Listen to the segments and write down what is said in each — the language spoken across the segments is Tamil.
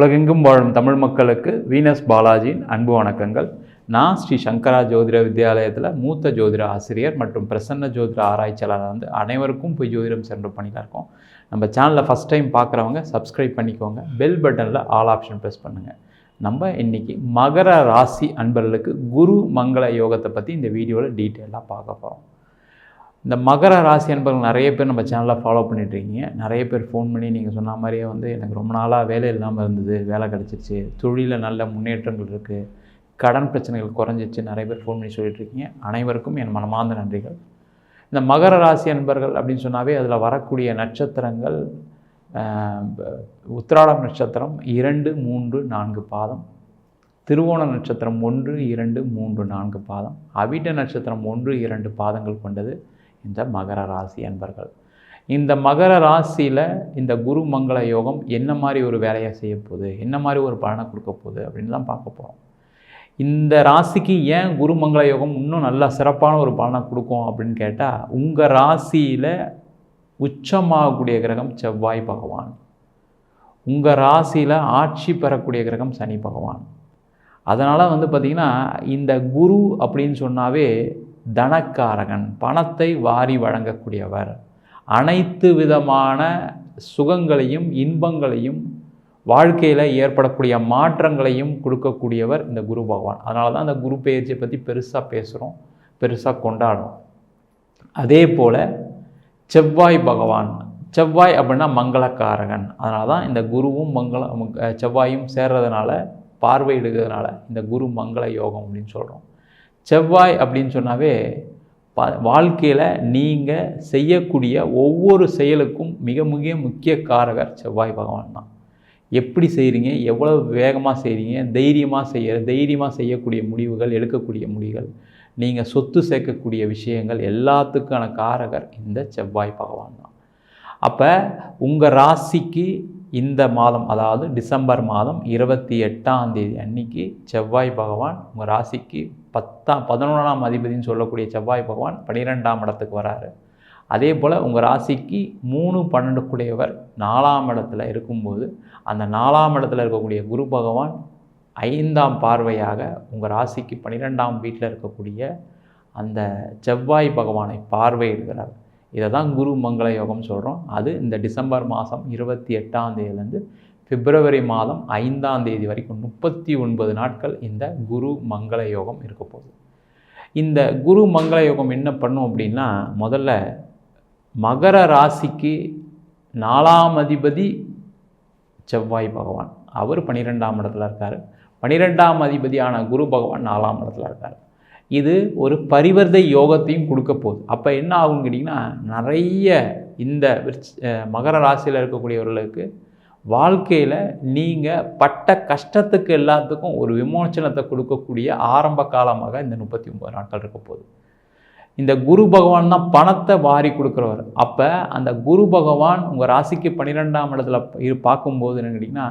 உலகெங்கும் வாழும் தமிழ் மக்களுக்கு வீனஸ் பாலாஜியின் அன்பு வணக்கங்கள். நான் ஸ்ரீ சங்கரா ஜோதிட வித்யாலயத்தில் மூத்த ஜோதிட ஆசிரியர் மற்றும் பிரசன்ன ஜோதிட ஆராய்ச்சியாளர் அனைவருக்கும் போய் ஜோதிடம் சென்ற பண்ணியில் இருக்கோம். நம்ம சேனலில் ஃபஸ்ட் டைம் பார்க்குறவங்க சப்ஸ்கிரைப் பண்ணிக்கோங்க, பெல் பட்டனில் ஆல் ஆப்ஷன் ப்ரெஸ் பண்ணுங்கள். நம்ம இன்றைக்கி மகர ராசி அன்பர்களுக்கு குரு மங்கள யோகத்தை பற்றி இந்த வீடியோவில் டீட்டெயிலாக பார்க்க போகிறோம். இந்த மகர ராசி அன்பர்கள் நிறைய பேர் நம்ம சேனலில் ஃபாலோ பண்ணிகிட்ருக்கீங்க. நிறைய பேர் ஃபோன் பண்ணி நீங்கள் சொன்ன மாதிரியே எனக்கு ரொம்ப நாளாக வேலை இல்லாமல் இருந்தது, வேலை கிடச்சிருச்சு, தொழிலில் நல்ல முன்னேற்றங்கள் இருக்குது, கடன் பிரச்சனைகள் குறைஞ்சிச்சு, நிறைய பேர் ஃபோன் பண்ணி சொல்லிகிட்ருக்கீங்க. அனைவருக்கும் என் மனமார்ந்த நன்றிகள். இந்த மகர ராசி அன்பர்கள் அப்படின்னு சொன்னாவே அதில் வரக்கூடிய நட்சத்திரங்கள் உத்திராடம் நட்சத்திரம் 2, 3, 4 பாதம், திருவோண நட்சத்திரம் 1, 2, 3, 4 பாதம், அவிட்ட நட்சத்திரம் 1, 2 பாதங்கள் கொண்டது இந்த மகர ராசி அன்பர்கள். இந்த மகர ராசியில் இந்த குரு மங்கள யோகம் என்ன மாதிரி ஒரு வேலையை செய்ய போகுது, என்ன மாதிரி ஒரு பலனை கொடுக்க போகுது அப்படின்னு தான் பார்க்க போகிறோம். இந்த ராசிக்கு ஏன் குரு மங்கள யோகம் இன்னும் நல்லா சிறப்பான ஒரு பலனை கொடுக்கும் அப்படின்னு கேட்டால், உங்கள் ராசியில் உச்சமாகக்கூடிய கிரகம் செவ்வாய் பகவான், உங்கள் ராசியில் ஆட்சி பெறக்கூடிய கிரகம் சனி பகவான். அதனால் பார்த்திங்கன்னா இந்த குரு அப்படின்னு சொன்னாவே தனக்காரகன், பணத்தை வாரி வழங்கக்கூடியவர், அனைத்து விதமான சுகங்களையும் இன்பங்களையும் வாழ்க்கையில் ஏற்படக்கூடிய மாற்றங்களையும் கொடுக்கக்கூடியவர் இந்த குரு பகவான். அதனால தான் அந்த குரு பெயர்ச்சியை பற்றி பெருசாக பேசுகிறோம், பெருசாக கொண்டாடுறோம். அதே போல் செவ்வாய் பகவான், செவ்வாய் அப்படின்னா மங்களக்காரகன். அதனால தான் இந்த குருவும் செவ்வாயும் சேர்றதுனால, பார்வையிடுகிறதுனால இந்த குரு மங்கள யோகம் அப்படின்னு சொல்கிறோம். செவ்வாய் அப்படின்னு சொன்னாவே வாழ்க்கையில் நீங்கள் செய்யக்கூடிய ஒவ்வொரு செயலுக்கும் மிக மிக முக்கிய காரகர் செவ்வாய் பகவான் தான். எப்படி செய்கிறீங்க, எவ்வளோ வேகமாக செய்கிறீங்க, தைரியமாக செய்யக்கூடிய முடிவுகள், எடுக்கக்கூடிய முடிவுகள், நீங்கள் சொத்து சேர்க்கக்கூடிய விஷயங்கள் எல்லாத்துக்கான காரகர் இந்த செவ்வாய் பகவான் தான். அப்போ உங்கள் ராசிக்கு இந்த மாதம், அதாவது டிசம்பர் மாதம் 28ஆம் தேதி அன்னைக்கு செவ்வாய் பகவான் உங்கள் ராசிக்கு 11ஆம் அதிபதினு சொல்லக்கூடிய செவ்வாய் பகவான் 12ஆம் இடத்துக்கு வராரு. அதே போல் உங்கள் ராசிக்கு 3, 12 கூடியவர் 4ஆம் இடத்துல இருக்கும்போது, அந்த 4ஆம் இடத்துல இருக்கக்கூடிய குரு பகவான் 5ஆம் பார்வையாக உங்கள் ராசிக்கு 12ஆம் வீட்டில் இருக்கக்கூடிய அந்த செவ்வாய் பகவானை பார்வையிடுகிறார். இதை தான் குரு மங்கள யோகம் சொல்கிறோம். அது இந்த டிசம்பர் மாதம் 28ஆம் தேதியிலேருந்து பிப்ரவரி மாதம் 5ஆம் தேதி வரைக்கும் 39 நாட்கள் இந்த குரு மங்கள யோகம் இருக்க போகுது. இந்த குரு மங்கள யோகம் என்ன பண்ணும் அப்படின்னா, முதல்ல மகர ராசிக்கு 4ஆம் அதிபதி செவ்வாய் பகவான், அவர் 12ஆம் இடத்துல இருக்கார். 12ஆம் அதிபதியான குரு பகவான் 4ஆம் இடத்துல இருக்கார். இது ஒரு பரிவர்த்தை யோகத்தையும் கொடுக்க போகுது. அப்போ என்ன ஆகும்னு கேட்டிங்கன்னா, நிறைய இந்த மகர ராசியில் இருக்கக்கூடியவர்களுக்கு வாழ்க்கையில் நீங்கள் பட்ட கஷ்டத்துக்கு எல்லாத்துக்கும் ஒரு விமோச்சனத்தை கொடுக்கக்கூடிய ஆரம்ப காலமாக இந்த 39 நாட்கள் இருக்க போகுது. இந்த குரு பகவான் தான் பணத்தை வாரி கொடுக்குறவர். அப்போ அந்த குரு பகவான் உங்கள் ராசிக்கு 12ஆம் இடத்துல பார்க்கும்போது என்ன கேட்டிங்கன்னா,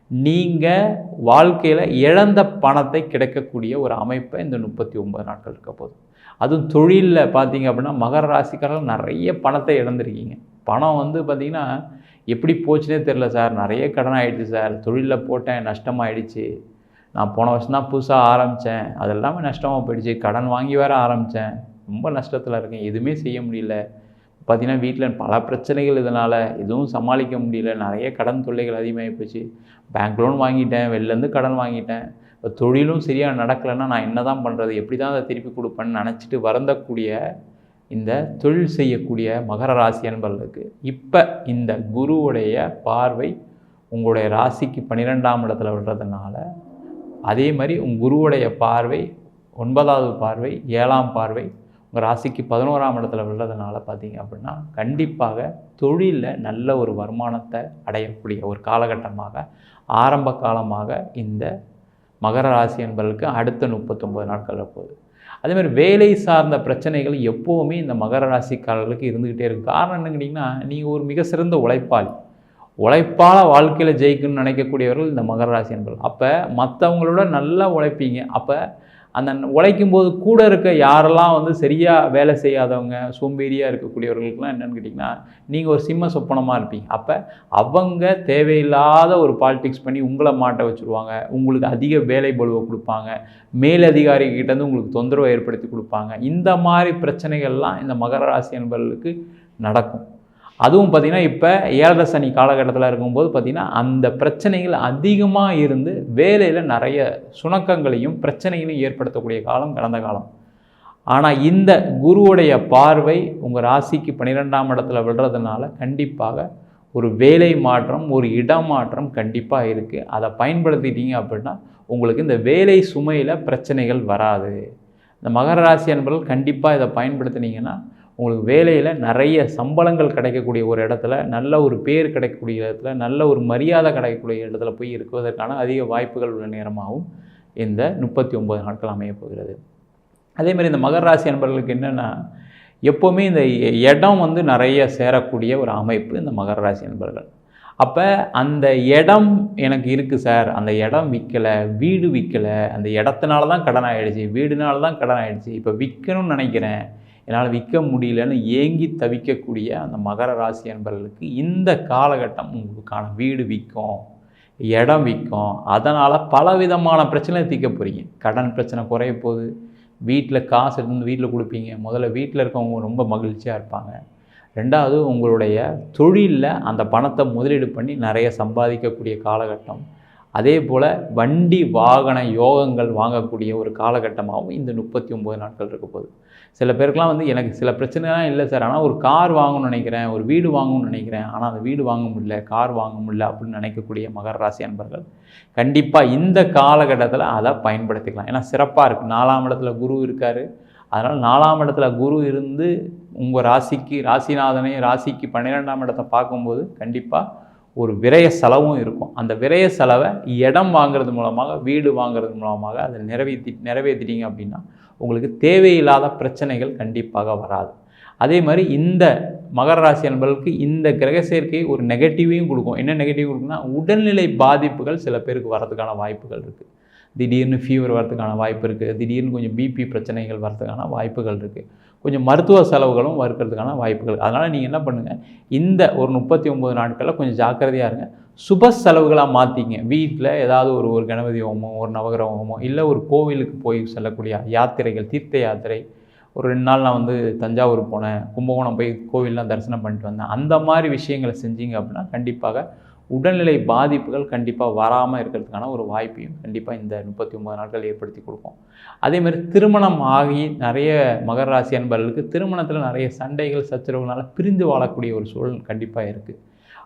நீங்கள் வாழ்க்கையில் இழந்த பணத்தை கிடைக்கக்கூடிய ஒரு அமைப்பை இந்த 39 நாட்கள் இருக்க போகுது. அதுவும் தொழிலில் பார்த்தீங்க அப்படின்னா, மகர ராசிக்காரர்கள் நிறைய பணத்தை இழந்திருக்கீங்க. பணம் பார்த்திங்கன்னா எப்படி போச்சுனே தெரில சார், நிறைய கடன் ஆகிடுச்சு சார், தொழிலில் போட்டேன் நஷ்டமாகிடுச்சு, நான் போன வருஷம் தான் புதுசாக ஆரம்பித்தேன், அது எல்லாமே நஷ்டமாக போயிடுச்சு, கடன் வாங்கி வேறு ஆரம்பித்தேன், ரொம்ப நஷ்டத்தில் இருக்கேன், எதுவுமே செய்ய முடியல, பார்த்திங்கன்னா வீட்டில் பல பிரச்சனைகள், இதனால் எதுவும் சமாளிக்க முடியல, நிறைய கடன் தொல்லைகள் அதிகமாகி போச்சு, பேங்க் லோன் வாங்கிட்டேன், வெளிலேருந்து கடன் வாங்கிட்டேன், இப்போ தொழிலும் சரியாக நடக்கலைன்னா நான் என்ன தான் பண்ணுறது, எப்படி தான் அதை திருப்பி கொடுப்பேன்னு நினச்சிட்டு வருந்தக்கூடிய இந்த தொழில் செய்யக்கூடிய மகர ராசி அன்பர்களுக்கு இப்போ இந்த குருவுடைய பார்வை உங்களுடைய ராசிக்கு 12ஆம் இடத்துல விடுறதுனால, அதே மாதிரி உங்கள் குருவுடைய பார்வை 9வது பார்வை 7ஆம் பார்வை உங்கள் ராசிக்கு 11ஆம் இடத்துல விடுறதுனால பார்த்தீங்க அப்படின்னா, கண்டிப்பாக தொழிலில் நல்ல ஒரு வருமானத்தை அடையக்கூடிய ஒரு காலகட்டமாக, ஆரம்ப காலமாக இந்த மகர ராசி என்பவர்களுக்கு அடுத்த 39 நாட்கள் போகுது. அதேமாதிரி வேலை சார்ந்த பிரச்சனைகள் எப்போவுமே இந்த மகர ராசிக்காரர்களுக்கு இருந்துக்கிட்டே இருக்குது. காரணம் என்னன்னு கேட்டிங்கன்னா, நீங்கள் ஒரு மிக சிறந்த உழைப்பால் வாழ்க்கையில் ஜெயிக்கணும்னு நினைக்கக்கூடியவர்கள் இந்த மகர ராசி என்பவர்கள். அப்போ மற்றவங்களோட நல்லா உழைப்பீங்க. அப்போ அந்த உழைக்கும் போது கூட இருக்க யாரெல்லாம் வந்து சரியாக வேலை செய்யாதவங்க, சோம்பேறியாக இருக்கக்கூடியவர்களுக்கெல்லாம் என்னென்னு கேட்டிங்கன்னா, நீங்கள் ஒரு சிம்ம சொப்பனமாக இருப்பீங்க. அப்போ அவங்க தேவையில்லாத ஒரு பாலிடிக்ஸ் பண்ணி உங்களை மாட்ட வச்சுருவாங்க. உங்களுக்கு அதிக வேலை பளுவை கொடுப்பாங்க. மேலதிகாரிகிட்டேருந்து உங்களுக்கு தொந்தரவை ஏற்படுத்தி கொடுப்பாங்க. இந்த மாதிரி பிரச்சனைகள்லாம் இந்த மகர ராசி என்பவர்களுக்கு நடக்கும். அதுவும் பார்த்திங்கன்னா இப்போ 7 சனி காலகட்டத்தில் இருக்கும்போது பார்த்திங்கன்னா அந்த பிரச்சனைகள் அதிகமாக இருந்து வேலையில் நிறைய சுணக்கங்களையும் பிரச்சனைகளையும் ஏற்படுத்தக்கூடிய காலம் கடந்த காலம். ஆனால் இந்த குருவுடைய பார்வை உங்கள் ராசிக்கு 12ஆம் இடத்துல விடுறதுனால கண்டிப்பாக ஒரு வேலை மாற்றம், ஒரு இடம் மாற்றம் கண்டிப்பாக இருக்குது. அதை பயன்படுத்திட்டீங்க அப்படின்னா உங்களுக்கு இந்த வேலை சுமையில் பிரச்சனைகள் வராது. இந்த மகர ராசி என்பவர்கள் கண்டிப்பாக இதை பயன்படுத்தினீங்கன்னா உங்களுக்கு வேலையில் நிறைய சம்பளங்கள் கிடைக்கக்கூடிய ஒரு இடத்துல, நல்ல ஒரு பேர் கிடைக்கக்கூடிய இடத்துல, நல்ல ஒரு மரியாதை கிடைக்கக்கூடிய இடத்துல போய் இருக்குவதற்கான அதிக வாய்ப்புகள் உள்ள நேரமாகவும் இந்த 39 நாட்கள் அமையப் போகிறது. அதேமாதிரி இந்த மகர ராசி என்பவர்களுக்கு என்னென்னா, எப்போவுமே இந்த இடம் வந்து நிறைய சேரக்கூடிய ஒரு அமைப்பு இந்த மகர ராசி என்பவர்கள். அப்போ அந்த இடம் எனக்கு இருக்குது சார், அந்த இடம் விற்கலை, வீடு விற்கலை, அந்த இடத்துனால தான் கடன் ஆகிடுச்சு, வீடுனால தான் கடன் ஆகிடுச்சு, இப்போ விற்கணும்னு நினைக்கிறேன், என்னால் விற்க முடியலன்னு ஏங்கி தவிக்கக்கூடிய அந்த மகர ராசி என்பவர்களுக்கு இந்த காலகட்டம் உங்களுக்கான வீடு விற்கும், இடம் விற்கும். அதனால் பலவிதமான பிரச்சனையை தீர்க்க போகிறீங்க. கடன் பிரச்சனை குறைய போகுது, வீட்டில் காசு எடுத்து வீட்டில் கொடுப்பீங்க. முதல்ல வீட்டில் இருக்கவங்க ரொம்ப மகிழ்ச்சியாக இருப்பாங்க. ரெண்டாவது உங்களுடைய தொழிலில் அந்த பணத்தை முதலீடு பண்ணி நிறைய சம்பாதிக்கக்கூடிய காலகட்டம். அதே போல் வண்டி வாகன யோகங்கள் வாங்கக்கூடிய ஒரு காலகட்டமாகவும் இந்த 39 நாட்கள் இருக்க போகுது. சில பேருக்குலாம் வந்து எனக்கு சில பிரச்சனைலாம் இல்லை சார், ஆனால் ஒரு கார் வாங்கணும்னு நினைக்கிறேன், ஒரு வீடு வாங்கணும்னு நினைக்கிறேன், ஆனால் அந்த வீடு வாங்க முடியல, கார் வாங்க முடியல அப்படின்னு நினைக்கக்கூடிய மகர ராசி அன்பர்கள் கண்டிப்பாக இந்த காலகட்டத்தில் அதை பயன்படுத்திக்கலாம். ஏன்னா சிறப்பாக இருக்குது. 4ஆம் இடத்துல குரு இருக்கார். அதனால் 4ஆம் இடத்துல குரு இருந்து உங்கள் ராசிக்கு ராசிநாதனை ராசிக்கு 12ஆம் இடத்தை பார்க்கும்போது கண்டிப்பாக ஒரு விரய செலவும் இருக்கும். அந்த விரய செலவை இடம் வாங்கிறது மூலமாக, வீடு வாங்கிறது மூலமாக அதை நிறைவேற்றிட்டீங்க அப்படின்னா உங்களுக்கு தேவையில்லாத பிரச்சனைகள் கண்டிப்பாக வராது. அதே மாதிரி இந்த மகர ராசி என்பவர்களுக்கு இந்த கிரக சேர்க்கை ஒரு நெகட்டிவையும் கொடுக்கும். என்ன நெகட்டிவ் கொடுக்குன்னா, உடல்நிலை பாதிப்புகள் சில பேருக்கு வரதுக்கான வாய்ப்புகள் இருக்குது. திடீர்னு ஃபீவர் வரதுக்கான வாய்ப்பு இருக்குது, திடீர்னு கொஞ்சம் பிபி பிரச்சனைகள் வரதுக்கான வாய்ப்புகள் இருக்குது, கொஞ்சம் மருத்துவ செலவுகளும் இருக்கிறதுக்கான வாய்ப்புகள். அதனால் நீங்கள் என்ன பண்ணுங்கள், இந்த ஒரு 39 நாட்களில் கொஞ்சம் ஜாக்கிரதையாக இருங்க. சுப செலவுகளாக மாற்றிங்க. வீட்டில் ஏதாவது ஒரு கணபதி ஹோமம், ஒரு நவகிரக ஹோமம், இல்லை ஒரு கோவிலுக்கு போய் செல்லக்கூடிய யாத்திரைகள், தீர்த்த யாத்திரை. ஒரு 2 நாள் நான் வந்து தஞ்சாவூர் போனேன், கும்பகோணம் போய் கோவில்லாம் தரிசனம் பண்ணிட்டு வந்தேன். அந்த மாதிரி விஷயங்களை செஞ்சீங்க அப்படின்னா கண்டிப்பாக உடல்நிலை பாதிப்புகள் கண்டிப்பாக வராமல் இருக்கிறதுக்கான ஒரு வாய்ப்பையும் கண்டிப்பாக இந்த 39 நாட்கள் ஏற்படுத்தி கொடுக்கும். அதேமாதிரி திருமணம் ஆகி நிறைய மகர ராசி அன்பர்களுக்கு திருமணத்தில் நிறைய சண்டைகள் சச்சரவுகளால் பிரிந்து வாழக்கூடிய ஒரு சூழல் கண்டிப்பாக இருக்குது.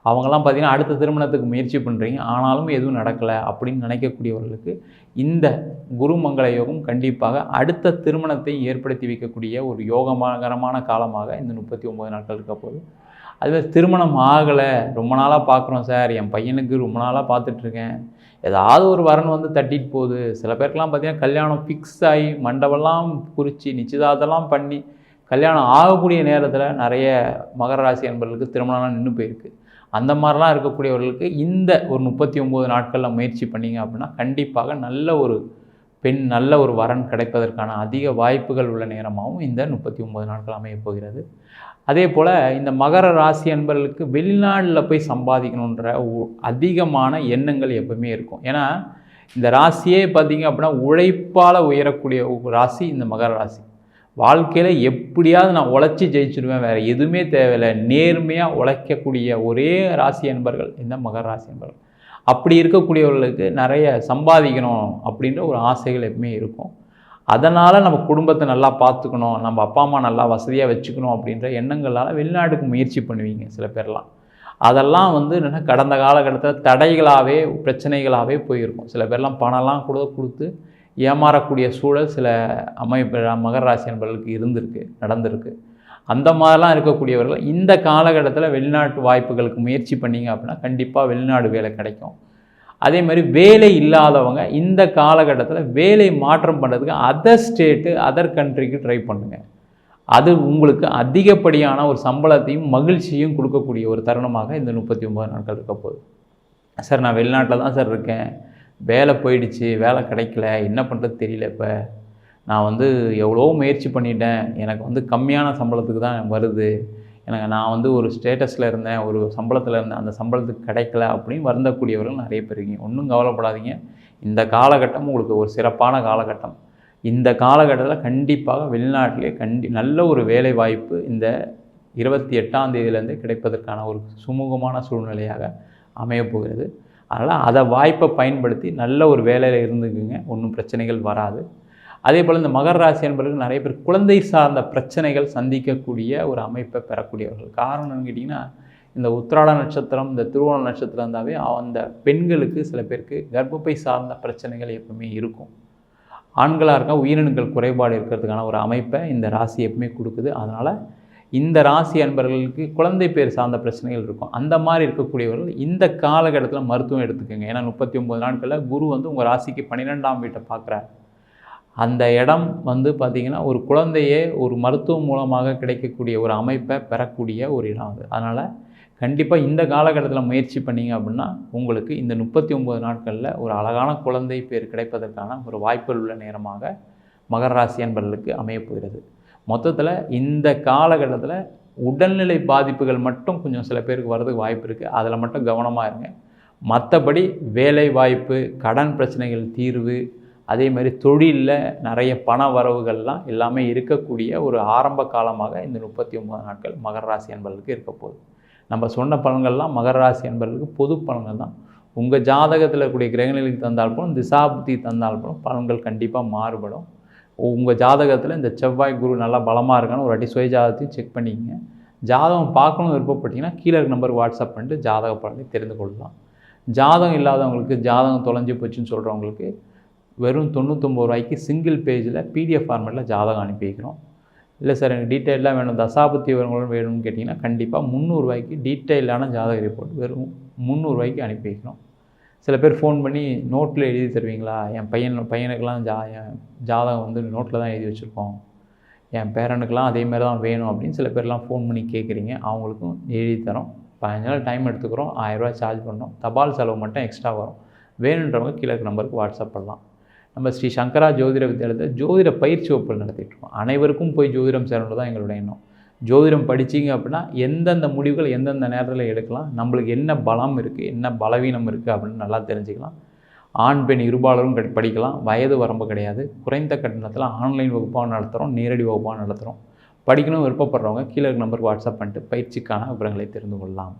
அவங்கெல்லாம் பார்த்திங்கன்னா அடுத்த திருமணத்துக்கு முயற்சி பண்ணுறீங்க, ஆனாலும் எதுவும் நடக்கலை அப்படின்னு நினைக்கக்கூடியவர்களுக்கு இந்த குரு மங்கள யோகம் கண்டிப்பாக அடுத்த திருமணத்தை ஏற்படுத்தி வைக்கக்கூடிய ஒரு யோககரமான காலமாக இந்த 39 நாட்கள் இருக்க போகுது. அதுமாதிரி திருமணம் ஆகலை, ரொம்ப நாளாக பார்க்குறோம் சார், என் பையனுக்கு ரொம்ப நாளாக பார்த்துட்ருக்கேன், ஏதாவது ஒரு வரன் வந்து தட்டிட்டு போகுது. சில பேருக்கெலாம் பார்த்திங்கன்னா கல்யாணம் ஃபிக்ஸ் ஆகி மண்டபம்லாம் குறித்து நிச்சயதார்த்தம்லாம் பண்ணி கல்யாணம் ஆகக்கூடிய நேரத்தில் நிறைய மகர ராசி என்பவர்களுக்கு திருமணம்லாம் நின்று போயிருக்கு. அந்த மாதிரிலாம் இருக்கக்கூடியவர்களுக்கு இந்த ஒரு 39 நாட்களில் முயற்சி பண்ணிங்க அப்படின்னா கண்டிப்பாக நல்ல ஒரு பெண், நல்ல ஒரு வரன் கிடைப்பதற்கான அதிக வாய்ப்புகள் உள்ள நேரமாகவும் இந்த 39 நாட்கள் அமையப் போகிறது. அதே போல் இந்த மகர ராசி அன்பர்களுக்கு வெளிநாட்டில் போய் சம்பாதிக்கணுன்ற அதிகமான எண்ணங்கள் எப்பவுமே இருக்கும். ஏன்னா இந்த ராசியே பார்த்திங்க அப்படின்னா உழைப்பால் உயரக்கூடிய ஒரு ராசி இந்த மகர ராசி. வாழ்க்கையில் எப்படியாவது நான் உழைச்சி ஜெயிச்சிடுவேன், வேறு எதுவுமே தேவையில்லை, நேர்மையாக உழைக்கக்கூடிய ஒரே ராசி என்பர்கள் இந்த மகர ராசி என்பர்கள். அப்படி இருக்கக்கூடியவர்களுக்கு நிறைய சம்பாதிக்கணும் அப்படின்ற ஒரு ஆசைகள் எப்பவுமே இருக்கும். அதனால் நம்ம குடும்பத்தை நல்லா பார்த்துக்கணும், நம்ம அப்பா அம்மா நல்லா வசதியாக வச்சுக்கணும் அப்படின்ற எண்ணங்களால் வெளிநாட்டுக்கு முயற்சி பண்ணுவீங்க சில பேர்லாம். அதெல்லாம் வந்து என்னென்னா கடந்த காலகட்டத்தில் தடைகளாகவே பிரச்சனைகளாகவே போயிருக்கும். சில பேர்லாம் பணம்லாம் கூட கொடுத்து ஏமாறக்கூடிய சூழல் சில மகர ராசி என்பவர்களுக்கு நடந்திருக்கு. அந்த மாதிரிலாம் இருக்கக்கூடியவர்கள் இந்த காலகட்டத்தில் வெளிநாட்டு வாய்ப்புகளுக்கு முயற்சி பண்ணிங்க அப்படின்னா கண்டிப்பாக வெளிநாடு வேலை கிடைக்கும். அதே மாதிரி வேலை இல்லாதவங்க இந்த காலகட்டத்தில் வேலை மாற்றம் பண்ணுறதுக்கு அதர் ஸ்டேட்டு, அதர் கண்ட்ரிக்கு ட்ரை பண்ணுங்கள். அது உங்களுக்கு அதிகப்படியான ஒரு சம்பளத்தையும் மகிழ்ச்சியும் கொடுக்கக்கூடிய ஒரு தருணமாக இந்த 39 நாட்கள் இருக்க போகுது. சார் நான் வெளிநாட்டில் தான் சார் இருக்கேன், வேலை போயிடுச்சு, வேலை கிடைக்கல, என்ன பண்ணுறது தெரியல, இப்போ நான் வந்து எவ்வளோ முயற்சி பண்ணிட்டேன், எனக்கு வந்து கம்மியான சம்பளத்துக்கு தான் வருது, நான் வந்து ஒரு ஸ்டேட்டஸில் இருந்தேன், ஒரு சம்பளத்தில் இருந்தேன், அந்த சம்பளத்துக்கு கிடைக்கல அப்படின்னு வருந்தக்கூடியவர்கள் நிறைய பேர் இருக்கீங்க. ஒன்றும் கவலைப்படாதீங்க. இந்த காலகட்டம் உங்களுக்கு ஒரு சிறப்பான காலகட்டம். இந்த காலகட்டத்தில் கண்டிப்பாக வெளிநாட்டிலே நல்ல ஒரு வேலை வாய்ப்பு இந்த 28ஆம் தேதியிலேருந்து கிடைப்பதற்கான ஒரு சுமூகமான சூழ்நிலையாக அமையப்போகிறது. அதனால் அதை வாய்ப்பை பயன்படுத்தி நல்ல ஒரு வேலையில் இருந்துக்குங்க, ஒன்றும் பிரச்சனைகள் வராது. அதே போல் இந்த மகர ராசி என்பவர்கள் நிறைய பேர் குழந்தை சார்ந்த பிரச்சனைகள் சந்திக்கக்கூடிய ஒரு அமைப்பை பெறக்கூடியவர்கள். காரணம் என்னன்னு கேட்டிங்கன்னா, இந்த உத்திராட நட்சத்திரம், இந்த திருவோண நட்சத்திரம் இருந்தாவே அந்த பெண்களுக்கு சில பேருக்கு கர்ப்பப்பை சார்ந்த பிரச்சனைகள் எப்பவுமே இருக்கும். ஆண்களாக இருக்க உயிரணுக்கள் குறைபாடு இருக்கிறதுக்கான ஒரு அமைப்பை இந்த ராசி எப்பவுமே கொடுக்குது. அதனால் இந்த ராசி அன்பர்களுக்கு குழந்தை பேர் சார்ந்த பிரச்சனைகள் இருக்கும். அந்த மாதிரி இருக்கக்கூடியவர்கள் இந்த காலகட்டத்தில் மருத்துவம் எடுத்துக்கோங்க. ஏன்னா 39 நாட்களில் குரு வந்து உங்கள் ராசிக்கு 12ஆம் வீட்டை பார்க்குறார். அந்த இடம் வந்து பார்த்திங்கன்னா ஒரு குழந்தையே ஒரு மருத்துவம் மூலமாக கிடைக்கக்கூடிய ஒரு அமைப்பை பெறக்கூடிய ஒரு இடம் அது. அதனால் கண்டிப்பாக இந்த காலகட்டத்தில் முயற்சி பண்ணிங்க அப்படின்னா உங்களுக்கு இந்த 39 நாட்களில் ஒரு அழகான குழந்தை பேர் கிடைப்பதற்கான ஒரு வாய்ப்புகள் உள்ள நேரமாக மகர ராசி அன்பர்களுக்கு அமையப்போகிறது. மொத்தத்தில் இந்த காலகட்டத்தில் உடல்நிலை பாதிப்புகள் மட்டும் கொஞ்சம் சில பேருக்கு வர்றதுக்கு வாய்ப்பு இருக்குது. அதில் மட்டும் கவனமாக இருங்க. மற்றபடி வேலை வாய்ப்பு, கடன் பிரச்சனைகள் தீர்வு, அதே மாதிரி தொழிலில் நிறைய பண வரவுகள்லாம் எல்லாமே இருக்கக்கூடிய ஒரு ஆரம்ப காலமாக இந்த 39 நாட்கள் மகர ராசி அன்பர்களுக்கு இருக்க போகுது. நம்ம சொன்ன பலன்கள்லாம் மகர ராசி அன்பர்களுக்கு பொது பலன்கள் தான். உங்கள் ஜாதகத்தில் இருக்கக்கூடிய கிரகநிலைக்கு தந்தால்போலும் திசாபுத்தி தந்தால்போலும் பலன்கள் கண்டிப்பாக மாறுபடும். உங்கள் ஜாதகத்தில் இந்த செவ்வாய் குரு நல்லா பலமாக இருக்கான்னு ஒரு அடி சுய ஜாதகத்தையும் செக் பண்ணிக்கங்க. ஜாதகம் பார்க்கணும் விருப்பப்பட்டீங்கன்னா கீழே இருக்க நம்பருக்கு வாட்ஸ்அப் பண்ணிட்டு ஜாதக பலனை தெரிந்து கொள்ளலாம். ஜாதகம் இல்லாதவங்களுக்கு, ஜாதகம் தொலைஞ்சி போச்சுன்னு சொல்கிறவங்களுக்கு வெறும் 99 ரூபாய்க்கு சிங்கிள் பேஜில் PDF ஃபார்மேட்டில் ஜாதகம் அனுப்பி வைக்கிறோம். இல்லை சார் எனக்கு டீட்டெயிலாக வேணும், தசாபுத்தி விவரங்களும் வேணும்னு கேட்டிங்கன்னா கண்டிப்பாக 300 ரூபாய்க்கு டீட்டெயிலான ஜாதக ரிப்போர்ட் வெறும் 300 ரூபாய்க்கு அனுப்பி வைக்கிறோம். சில பேர் ஃபோன் பண்ணி நோட்டில் எழுதி தருவீங்களா, என் பையனுக்கெல்லாம் என் ஜாதகம் வந்து நோட்டில் தான் எழுதி வச்சுருக்கோம், என் பேரனுக்கெலாம் அதேமாதிரி தான் வேணும் அப்படின்னு சில பேர்லாம் ஃபோன் பண்ணி கேட்குறீங்க. அவங்களுக்கும் எழுதி தரோம். 15 நாள் டைம் எடுத்துக்கிறோம். 1000 ரூபா சார்ஜ் பண்ணோம். தபால் செலவு மட்டும் எக்ஸ்ட்ரா வரும். வேணுன்றவங்க கீழே இருக்க நம்பருக்கு வாட்ஸ்அப் பண்ணலாம். நம்ம ஸ்ரீ சங்கரா ஜோதிட வித்யாலயத்தில் ஜோதிட பயிற்சி வகுப்புகள் நடத்திட்டுருக்கோம். அனைவருக்கும் போய் ஜோதிடம் சேரணும் தான் எங்களுடைய எண்ணம். ஜோதிடம் படிச்சிங்க அப்படின்னா எந்தெந்த முடிவுகள் எந்தெந்த நேரத்தில் எடுக்கலாம், நம்மளுக்கு என்ன பலம் இருக்குது, என்ன பலவீனம் இருக்குது அப்படின்னு நல்லா தெரிஞ்சுக்கலாம். ஆண் பெண் இருபாலரும் படிக்கலாம். வயது வரம்பு கிடையாது. குறைந்த கட்டணத்தில் ஆன்லைன் வகுப்பாக நடத்துகிறோம், நேரடி வகுப்பாக நடத்துகிறோம். படிக்கணும் விருப்பப்படுறவங்க கீழே இருக்க நம்பருக்கு வாட்ஸ்அப் பண்ணிட்டு பயிற்சிக்கான விவரங்களை தெரிந்து கொள்ளலாம்.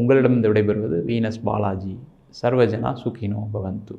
உங்களிடம் இந்த விடைபெறுவது வீனஸ் பாலாஜி. சர்வஜனா சுகினோ பவந்து.